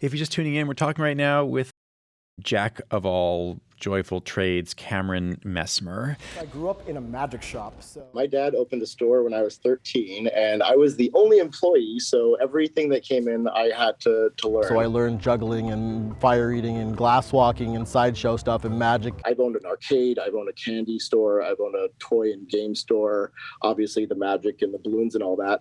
If you're just tuning in, we're talking right now with jack of all joyful trades, Cameron Messmer. I grew up in a magic shop. My dad opened a store when I was 13, and I was the only employee, so everything that came in, I had to learn. So I learned juggling and fire eating and glass walking and sideshow stuff and magic. I've owned an arcade, I've owned a candy store, I've owned a toy and game store, obviously the magic and the balloons and all that.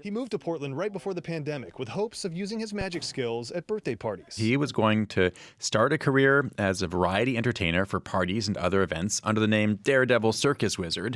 He moved to Portland right before the pandemic with hopes of using his magic skills at birthday parties. He was going to start a career as a variety entertainer for parties and other events under the name Daredevil Circus Wizard.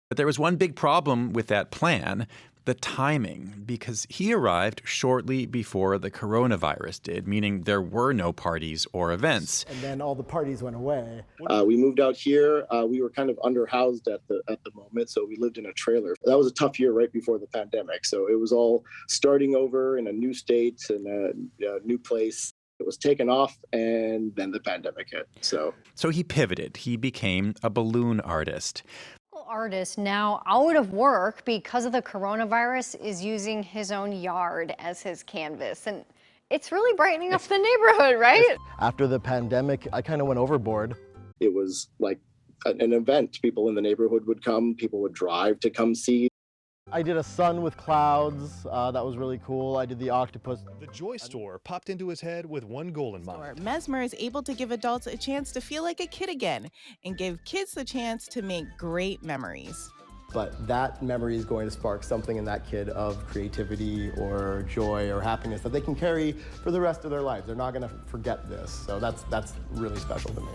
But there was one big problem with that plan, the timing, because he arrived shortly before the coronavirus did, meaning there were no parties or events. And then all the parties went away. We moved out here. We were kind of underhoused at the moment, so we lived in a trailer. That was a tough year right before the pandemic. So it was all starting over in a new state and a new place. It was taken off, and then the pandemic hit. So he pivoted. He became a balloon artist. Artist now out of work because of the coronavirus is using his own yard as his canvas, and it's really brightening up the neighborhood, right? After the pandemic, I kind of went overboard. it was like an event. People in the neighborhood would come, people would drive to come see. I did a sun with clouds. That was really cool. I did the octopus. The Joy Store popped into his head with one goal in mind. Messmer is able to give adults a chance to feel like a kid again and give kids the chance to make great memories. But that memory is going to spark something in that kid of creativity or joy or happiness that they can carry for the rest of their lives. They're not going to forget this. So that's really special to me.